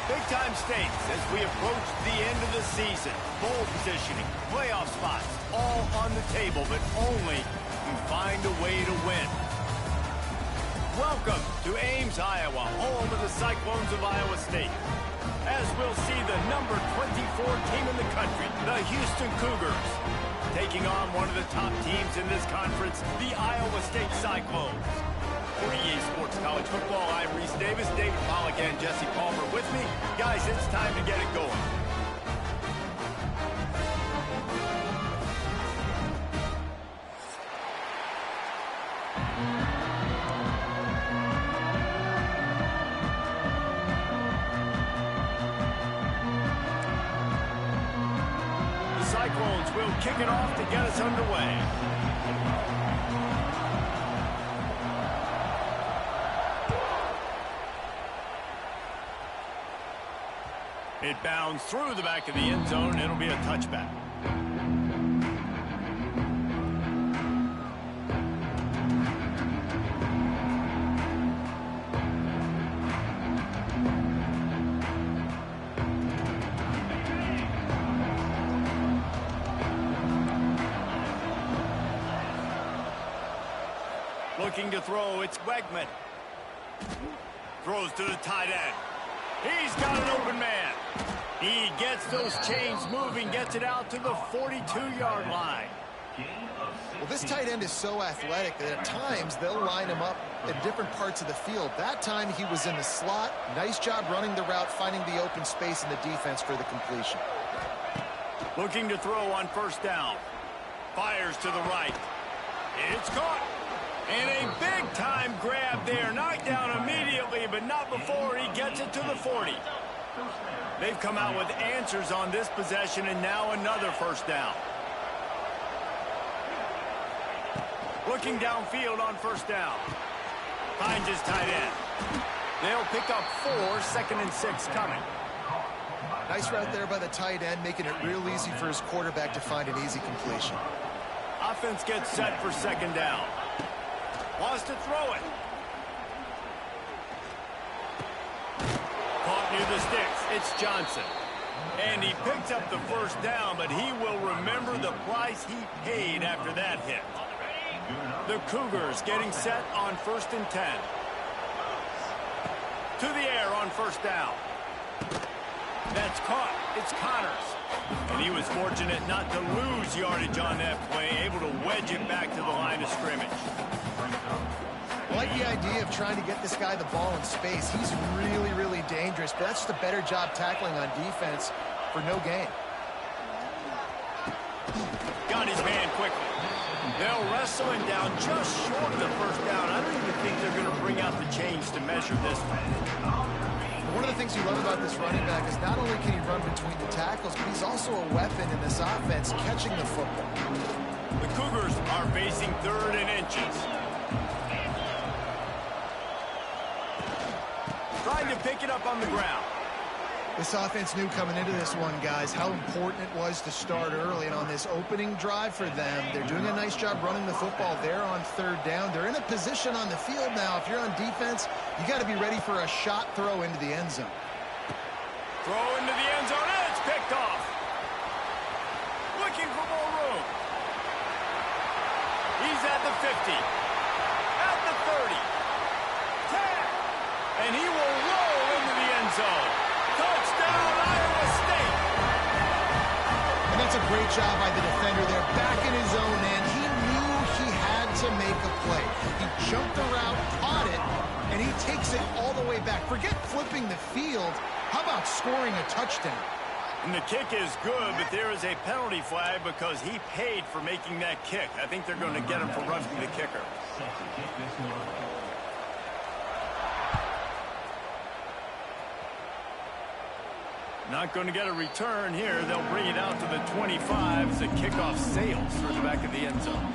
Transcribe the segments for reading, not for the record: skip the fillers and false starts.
Big-time stakes as we approach the end of the season. Bowl positioning, playoff spots, all on the table, but only if you find a way to win. Welcome to Ames, Iowa, home of the Cyclones of Iowa State. As we'll see the number 24 team in the country, the Houston Cougars, taking on one of the top teams in this conference, the Iowa State Cyclones. For EA Sports College Football, I'm Reese Davis, David Pollack, and Jesse Palmer with me. Guys, it's time to get it going. The Cyclones will kick it off to get us underway. It bounds through the back of the end zone, and it'll be a touchback. Looking to throw, it's Wegman. Throws to the tight end. He's got an open man. He gets those chains moving, gets it out to the 42-yard line. Well, this tight end is so athletic that at times they'll line him up in different parts of the field. That time he was in the slot. Nice job running the route, finding the open space in the defense for the completion. Looking to throw on first down. Fires to the right. It's caught. And a big-time grab there. Knocked down immediately, but not before he gets it to the 40. They've come out with answers on this possession, and now another first down. Looking downfield on first down. Finds his tight end. They'll pick up 4, 2nd and 6 coming. Nice route there by the tight end, making it real easy for his quarterback to find an easy completion. Offense gets set for 2nd down. Wants to throw it. Caught near the sticks. It's Johnson. And he picks up the first down, but he will remember the price he paid after that hit. The Cougars getting set on 1st and 10. To the air on first down. That's caught. It's Connors. And he was fortunate not to lose yardage on that play, able to wedge it back to the line of scrimmage. I like the idea of trying to get this guy the ball in space. He's really, really dangerous, but that's just a better job tackling on defense for no gain. Got his man quickly. They'll wrestle him down just short of the first down. I don't even think they're going to bring out the chains to measure this one. One of the things you love about this running back is not only can he run between the tackles, but he's also a weapon in this offense, catching the football. The Cougars are facing 3rd and inches. Trying to pick it up on the ground. This offense knew coming into this one, guys, how important it was to start early. And on this opening drive for them, they're doing a nice job running the football there on 3rd down. They're in a position on the field now. If you're on defense, you got to be ready for a shot throw into the end zone. Throw into the end zone, and it's picked off. Looking for more room. He's at the 50. At the 30. 10. And he will roll into the end zone. Touchdown, Iowa State. And that's a great job by the defender there, back in his own end. He knew he had to make a play. He jumped the route, caught it, and he takes it all the way back. Forget flipping the field. How about scoring a touchdown? And the kick is good, but there is a penalty flag because he paid for making that kick. I think they're going to get him for roughing the kicker. Not going to get a return here. They'll bring it out to the 25 as the kickoff sails through the back of the end zone.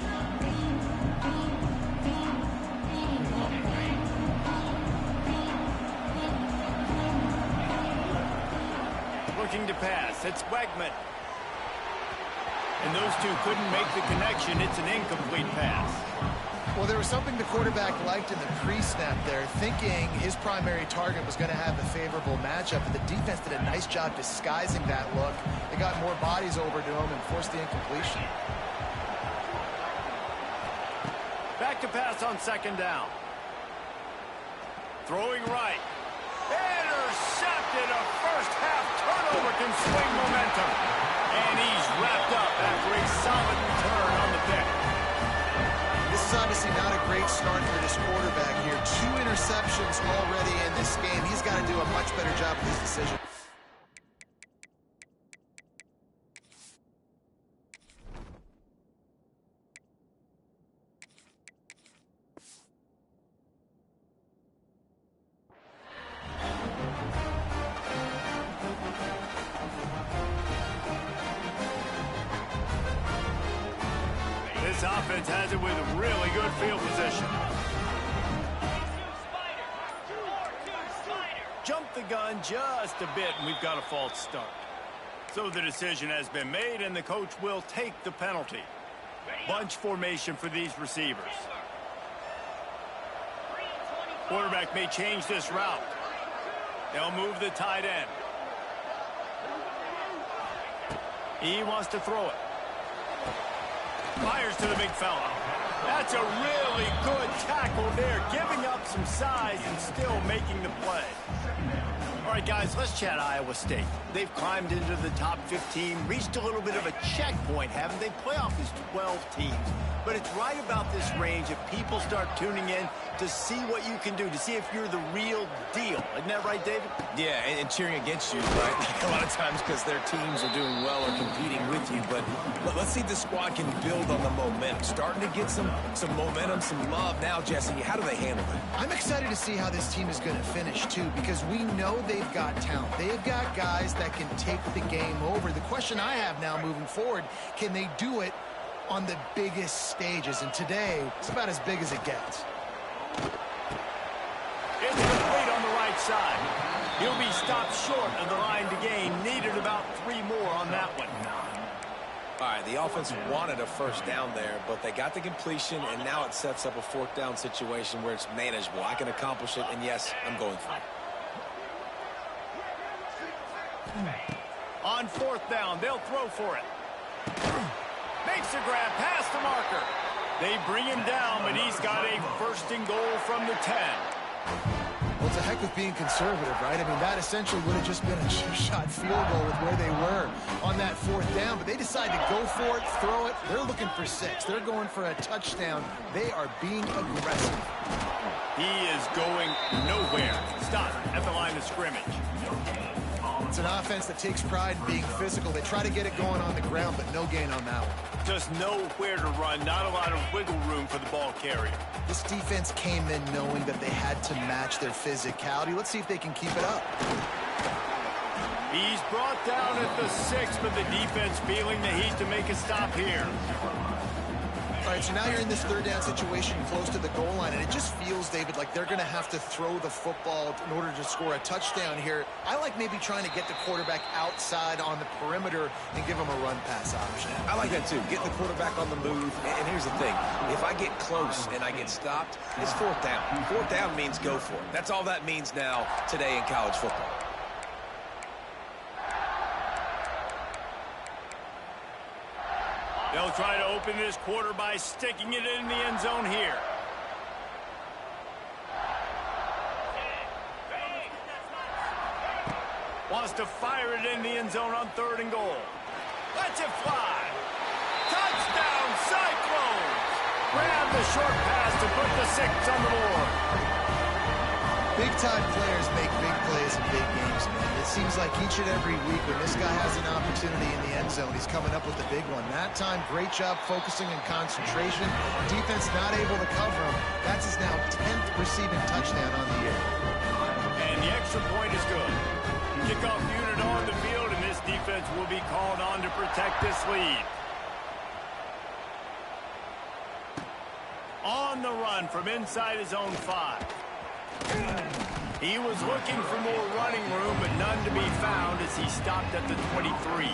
Looking to pass. It's Wegman. And those two couldn't make the connection. It's an incomplete pass. Well, there was something the quarterback liked in the pre-snap there, thinking his primary target was going to have a favorable matchup, but the defense did a nice job disguising that look. They got more bodies over to him and forced the incompletion. Back to pass on second down. Throwing right. Intercepted. A first-half turnover can swing momentum. And he's wrapped up after a solid return on the pick. This is obviously not a great start for this quarterback here. 2 interceptions already in this game. He's got to do a much better job with his decision. This offense has it with really good field position. Jump the gun just a bit, and we've got a false start. So the decision has been made, and the coach will take the penalty. Bunch formation for these receivers. Quarterback may change this route. They'll move the tight end. He wants to throw it. Fires to the big fella. That's a really good tackle there, giving up some size and still making the play. All right, guys, let's chat Iowa State. They've climbed into the top 15, reached a little bit of a checkpoint, haven't they? Playoff is 12 teams. But it's right about this range if people start tuning in to see what you can do, to see if you're the real deal. Isn't that right, David? Yeah, and cheering against you, right? A lot of times because their teams are doing well or competing with you. But let's see if the squad can build on the momentum. Starting to get some momentum, some love now, Jesse. How do they handle it? I'm excited to see how this team is going to finish, too, because we know they've got talent. They've got guys that can take the game over. The question I have now moving forward, can they do it on the biggest stages? And today, it's about as big as it gets. It's complete on the right side. He'll be stopped short of the line to gain. Needed about 3 more on that one. All right, the offense wanted a first down there, but they got the completion, and now it sets up a 4th down situation where it's manageable. I can accomplish it, and yes, I'm going for it. On 4th down, they'll throw for it. Makes a grab past the marker. They bring him down, but he's got a 1st and goal from the 10. Well, it's a heck of being conservative, right? I mean, that essentially would have just been a shot field goal with where they were on that 4th down, but they decide to go for it, throw it. They're looking for 6. They're going for a touchdown. They are being aggressive. He is going nowhere. Stop at the line of scrimmage. It's an offense that takes pride in being physical. They try to get it going on the ground, but no gain on that one. Just nowhere to run. Not a lot of wiggle room for the ball carrier. This defense came in knowing that they had to match their physicality. Let's see if they can keep it up. He's brought down at the 6, but the defense feeling the heat to make a stop here. All right, so now you're in this 3rd down situation close to the goal line, and it just feels, David, like they're going to have to throw the football in order to score a touchdown here. I like maybe trying to get the quarterback outside on the perimeter and give him a run-pass option. I like that, too. Get the quarterback on the move. And here's the thing. If I get close and I get stopped, it's 4th down. 4th down means go for it. That's all that means now today in college football. They'll try to open this quarter by sticking it in the end zone here. Wants to fire it in the end zone on 3rd and goal. Lets it fly. Touchdown, Cyclones! Grab the short pass to put the 6 on the board. Big-time players make big plays in big games, man. It seems like each and every week when this guy has an opportunity in the end zone, he's coming up with a big one. That time, great job focusing and concentration. Defense not able to cover him. That's his now 10th receiving touchdown on the year. And the extra point is good. Kickoff unit on the field, and this defense will be called on to protect this lead. On the run from inside his own 5. He was looking for more running room, but none to be found as he stopped at the 23.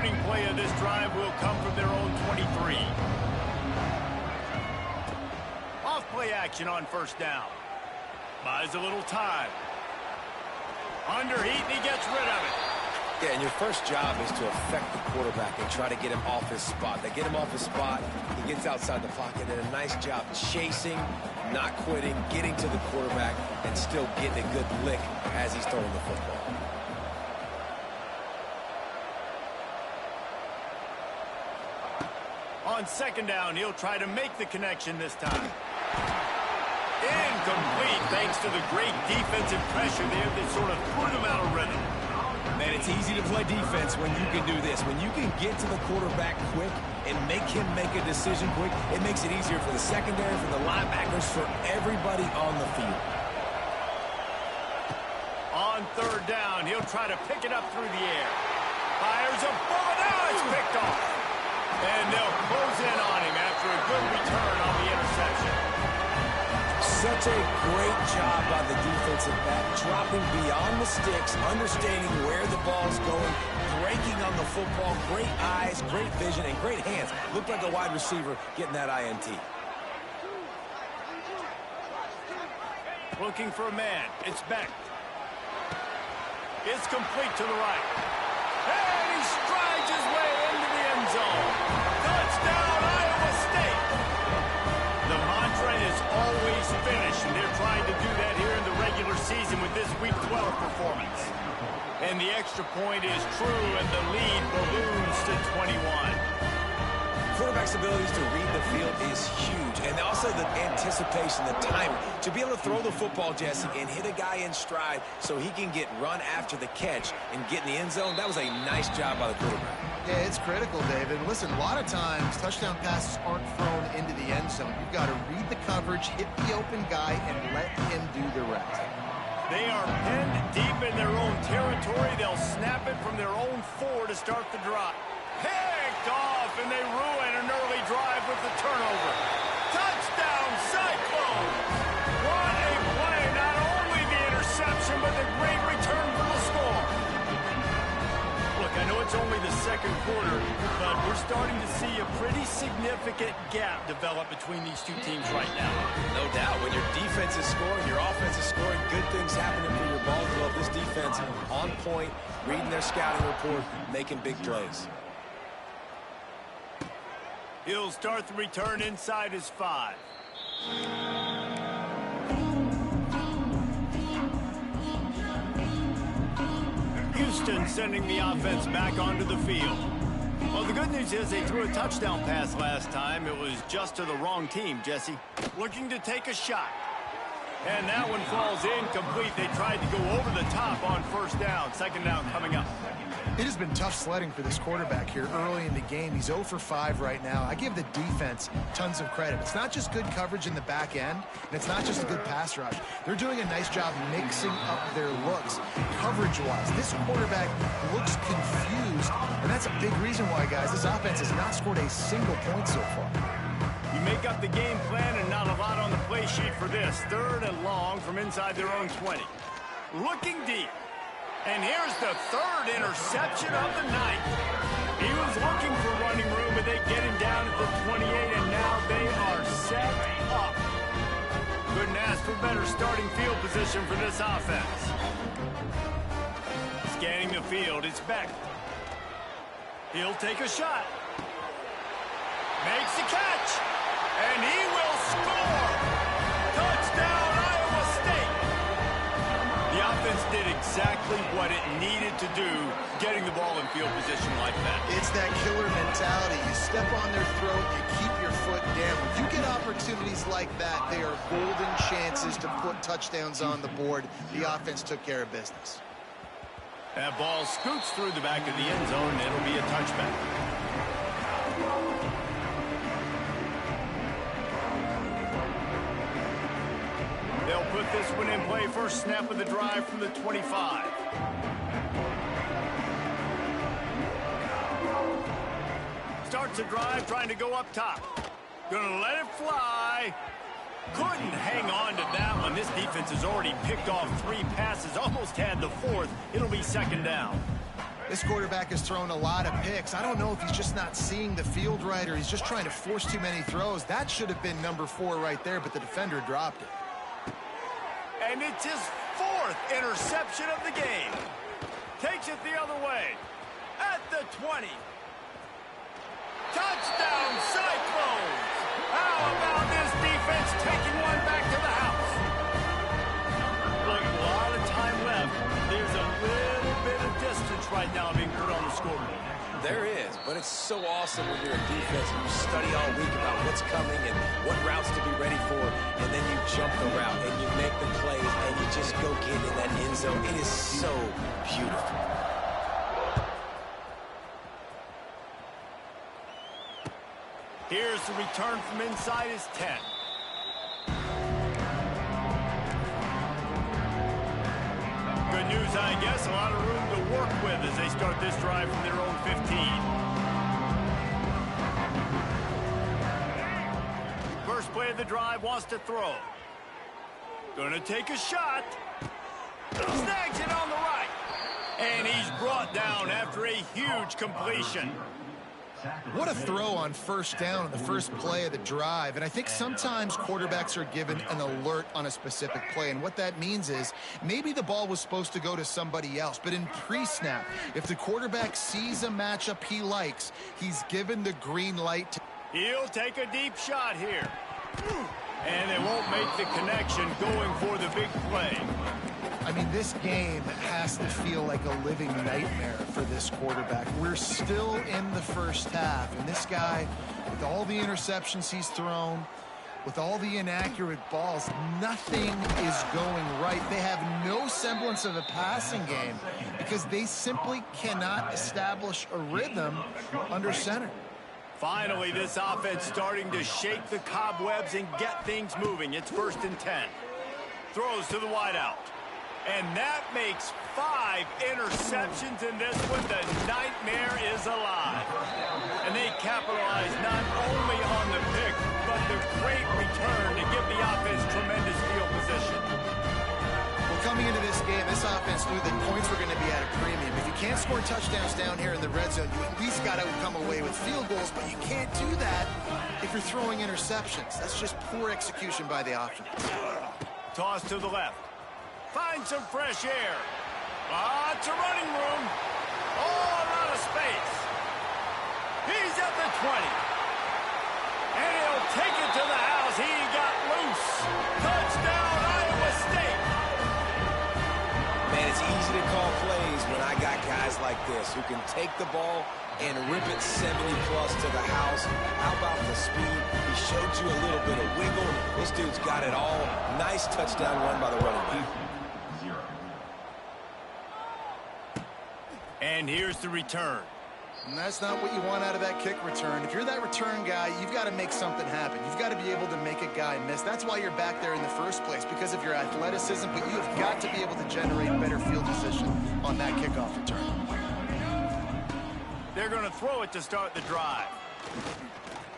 opening play of this drive will come from their own 23. Off play action on first down. Buys a little time. Under heat, and he gets rid of it. Yeah, and your first job is to affect the quarterback and try to get him off his spot. They get him off his spot, he gets outside the pocket, and a nice job chasing, not quitting, getting to the quarterback, and still getting a good lick as he's throwing the football. On second down, he'll try to make the connection this time. Incomplete, thanks to the great defensive pressure there that sort of put him out of rhythm. Man, it's easy to play defense when you can do this. When you can get to the quarterback quick and make him make a decision quick, it makes it easier for the secondary, for the linebackers, for everybody on the field. On third down, he'll try to pick it up through the air. Fires a bullet. Now it's picked off. And they'll close in on him after a good return on the interception. Such a great job by the defensive back, dropping beyond the sticks, understanding where the ball's going, breaking on the football, great eyes, great vision, and great hands. Looked like a wide receiver getting that INT. Looking for a man. It's Beck. It's complete to the right. And he strides his way into the end zone. Touchdown, Iowa State. The mantra is always finish, and they're trying to do that here in the regular season with this Week 12 performance. And the extra point is true, and the lead balloons to 21. Quarterback's abilities to read the field is huge, and also the anticipation, the timing. To be able to throw the football, Jesse, and hit a guy in stride so he can get run after the catch and get in the end zone, that was a nice job by the quarterback. Yeah, it's critical, David. Listen, a lot of times touchdown passes aren't thrown into the end zone. You've got to read the coverage, hit the open guy, and let him do the rest. They are pinned deep in their own territory. They'll snap it from their own 4 to start the drive. Picked off, and they ruin an early drive with the turnover. Touchdown, Cyclones! What a play! Not only the interception, but the great return for the score. Look, I know it's only the second quarter, but we're starting to see a pretty significant gap develop between these two teams right now. No doubt. When your defense is scoring, your offense is scoring, good things happening for your ball club. This defense on point, reading their scouting report, making big plays. He'll start the return inside his 5. Houston sending the offense back onto the field. Well, the good news is they threw a touchdown pass last time. It was just to the wrong team, Jesse. Looking to take a shot. And that one falls incomplete. They tried to go over the top on first down. Second down coming up. It has been tough sledding for this quarterback here early in the game. He's 0 for 5 right now. I give the defense tons of credit. It's not just good coverage in the back end, and it's not just a good pass rush. They're doing a nice job mixing up their looks coverage-wise. This quarterback looks confused, and that's a big reason why, guys, this offense has not scored a single point so far. You make up the game plan and not a lot on the play sheet for this. 3rd and long from inside their own 20. Looking deep. And here's the 3rd interception of the night. He was looking for running room, but they get him down at the 28, and now they are set up. Couldn't ask for better starting field position for this offense. Scanning the field, it's Beck. He'll take a shot. Makes the catch. And he will score. Touchdown, Iowa State. The offense did exactly what it needed to do, getting the ball in field position like that. It's that killer mentality. You step on their throat, you keep your foot down. When you get opportunities like that, they are golden chances to put touchdowns on the board. The offense took care of business. That ball scoots through the back of the end zone, and it'll be a touchback. They'll put this one in play. First snap of the drive from the 25. Starts the drive, trying to go up top. Gonna let it fly. Couldn't hang on to that one. This defense has already picked off 3 passes, almost had the 4th. It'll be second down. This quarterback has thrown a lot of picks. I don't know if he's just not seeing the field right or he's just trying to force too many throws. That should have been number 4 right there, but the defender dropped it. And it's his 4th interception of the game. Takes it the other way. At the 20. Touchdown, Cyclones! How about this defense taking one back to the house? Look, a lot of time left. There's a little bit of distance right now being put on the scoreboard. There is, but it's so awesome when you're a defense and you study all week about what's coming and what routes to be ready for, and then you jump the route and you make the plays and you just go get in that end zone. It is so beautiful. Here's the return from inside his 10. Good news, I guess. A lot of room to work with as they start this drive from their own 15. First play of the drive, wants to throw. Gonna take a shot. Snags it on the right. And he's brought down after a huge completion. What a throw on first down in the first play of the drive. And I think sometimes quarterbacks are given an alert on a specific play. And what that means is maybe the ball was supposed to go to somebody else. But in pre-snap, if the quarterback sees a matchup he likes, he's given the green light. He'll take a deep shot here. And they won't make the connection going for the big play. I mean, this game has to feel like a living nightmare for this quarterback. We're still in the first half, and this guy, with all the interceptions he's thrown, with all the inaccurate balls, nothing is going right. They have no semblance of a passing game because they simply cannot establish a rhythm under center. Finally, this offense starting to shake the cobwebs and get things moving. It's 1st and 10. Throws to the wideout. And that makes 5 interceptions in this one. The nightmare is alive. And they capitalize not only on the pick, but the great return to give the offense tremendous field position. Well, coming into this game, this offense knew that points were going to be at a premium. If you can't score touchdowns down here in the red zone, you at least got to come away with field goals, but you can't do that if you're throwing interceptions. That's just poor execution by the offense. Toss to the left. Find some fresh air. Lots of running room. All out of space. He's at the 20. And he'll take it to the house. He got loose. Touchdown, Iowa State. Man, it's easy to call plays when I got guys like this who can take the ball and rip it 70-plus to the house. How about the speed? He showed you a little bit of wiggle. This dude's got it all. Nice touchdown run by the running back. And here's the return. And that's not what you want out of that kick return. If you're that return guy, you've got to make something happen. You've got to be able to make a guy miss. That's why you're back there in the first place, because of your athleticism, but you have got to be able to generate better field position on that kickoff return. They're going to throw it to start the drive.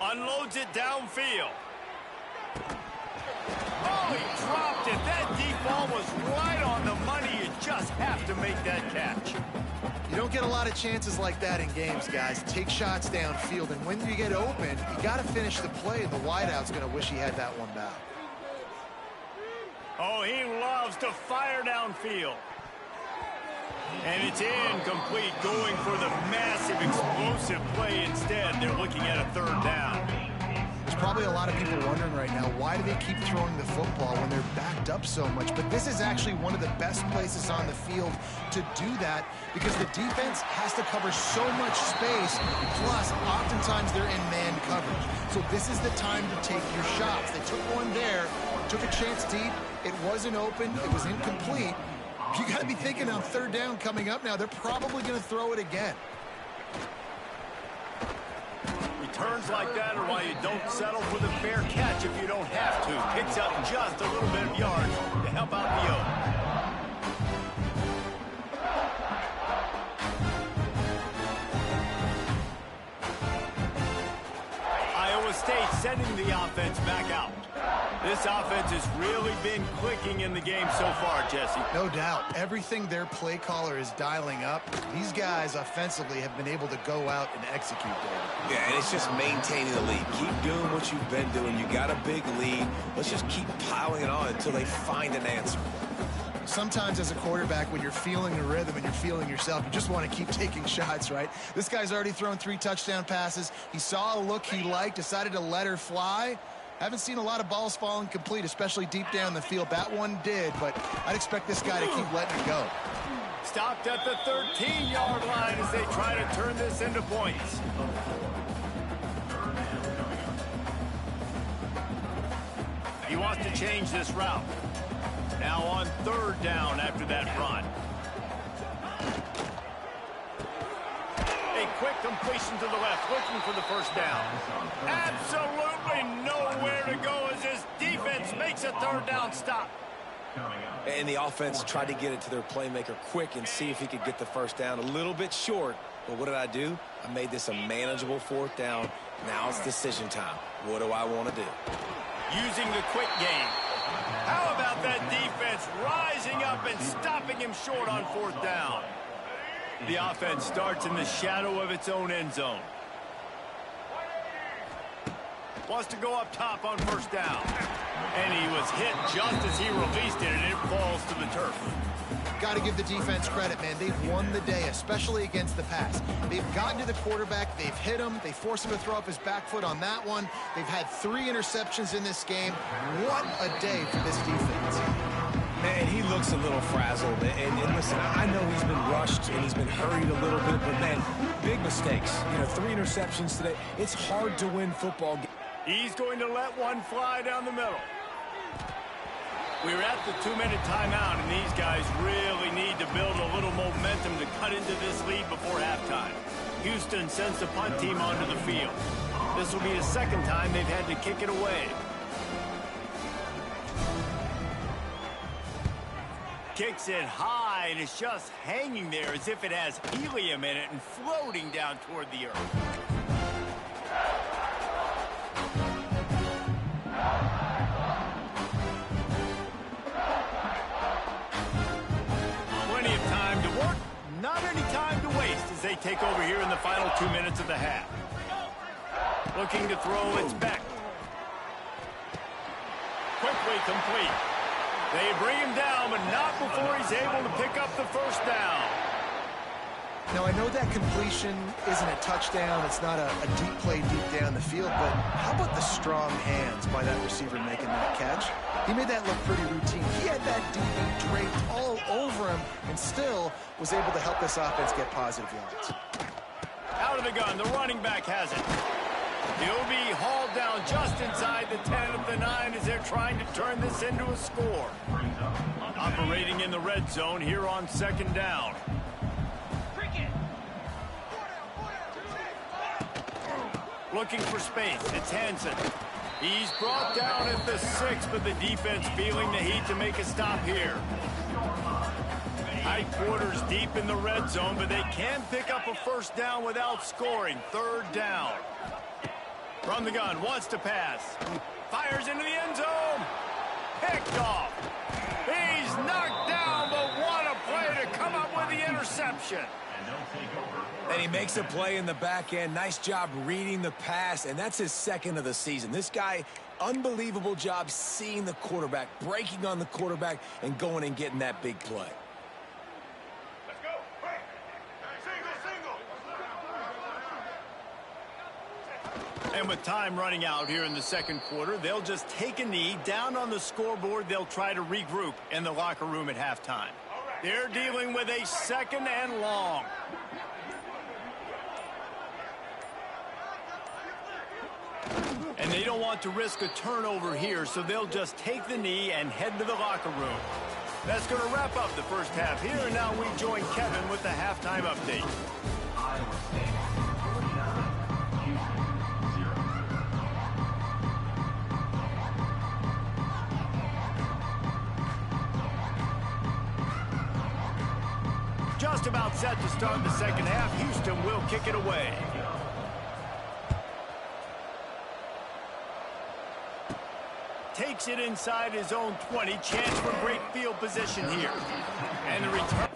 Unloads it downfield. Oh, he dropped it. That deep ball was right on the money. You just have to make that catch. You don't get a lot of chances like that in games, guys. Take shots downfield, and when you get open, you got to finish the play, and the wideout's going to wish he had that one back. Oh, he loves to fire downfield. And it's incomplete, going for the massive, explosive play instead. They're looking at a 3rd down. There's probably a lot of people wondering right now, why do they keep throwing the football when they're backed up so much? But this is actually one of the best places on the field to do that because the defense has to cover so much space, plus oftentimes they're in man coverage. So this is the time to take your shots. They took one there, took a chance deep. It wasn't open. It was incomplete. You got to be thinking on 3rd down coming up now, they're probably going to throw it again. Returns like that are why you don't settle for the fair catch if you don't have to. Picks up just a little bit of yards to help out the O. Iowa State sending the offense back out. This offense has really been clicking in the game so far, Jesse. No doubt. Everything their play caller is dialing up, these guys offensively have been able to go out and execute there. Yeah, and it's just maintaining the lead. Keep doing what you've been doing. You got a big lead. Let's just keep piling it on until they find an answer. Sometimes as a quarterback, when you're feeling the rhythm and you're feeling yourself, you just want to keep taking shots, right? This guy's already thrown 3 touchdown passes. He saw a look he liked, decided to let her fly. Haven't seen a lot of balls falling complete, especially deep down the field. That one did, but I'd expect this guy to keep letting it go. Stopped at the 13-yard line as they try to turn this into points. He wants to change this route. Now on 3rd down after that run. A quick completion to the left, looking for the first down. Absolutely nowhere to go as his defense makes a 3rd down stop. And the offense tried to get it to their playmaker quick and see if he could get the first down. A little bit short, but what did I do? I made this a manageable 4th down. Now it's decision time. What do I want to do? Using the quick game. How about that defense rising up and stopping him short on 4th down? The offense starts in the shadow of its own end zone. Wants to go up top on 1st down. And he was hit just as he released it, and it falls to the turf. Got to give the defense credit, man. They've won the day, especially against the pass. They've gotten to the quarterback. They've hit him. They forced him to throw up his back foot on that one. They've had 3 interceptions in this game. What a day for this defense. Man, he looks a little frazzled. And listen, I know he's been rushed and he's been hurried a little bit, but, man, big mistakes. You know, 3 interceptions today. It's hard to win football games. He's going to let one fly down the middle. We're at the 2-minute timeout, and these guys really need to build a little momentum to cut into this lead before halftime. Houston sends the punt team onto the field. This will be the 2nd time they've had to kick it away. Kicks it high, and it's just hanging there as if it has helium in it and floating down toward the earth. Plenty of time to work, not any time to waste as they take over here in the final 2 minutes of the half. Looking to throw, it's back. Quickly complete. They bring him down, but not before he's able to pick up the 1st down. Now, I know that completion isn't a touchdown. It's not a deep play deep down the field, but how about the strong hands by that receiver making that catch? He made that look pretty routine. He had that DB draped all over him and still was able to help this offense get positive yards. Out of the gun, the running back has it. He'll be hauled down just inside the 10 of the 9 as they're trying to turn this into a score. Operating in the red zone here on 2nd down. Looking for space. It's Hansen. He's brought down at the 6, but the defense feeling the heat to make a stop here. High quarters deep in the red zone, but they can't pick up a 1st down without scoring. 3rd down. From the gun, wants to pass. Fires into the end zone. Picked off. He's knocked down, but what a play to come up with the interception. And he makes a play in the back end. Nice job reading the pass, and that's his 2nd of the season. This guy, unbelievable job seeing the quarterback, breaking on the quarterback, and going and getting that big play. Let's go. Single. And with time running out here in the 2nd quarter, they'll just take a knee. Down on the scoreboard, they'll try to regroup in the locker room at halftime. They're dealing with a 2nd and long. And they don't want to risk a turnover here, so they'll just take the knee and head to the locker room. That's going to wrap up the 1st half here, and now we join Kevin with the halftime update. Just about set to start the 2nd half. Houston will kick it away. Takes it inside his own 20. Chance for great field position here. And the return.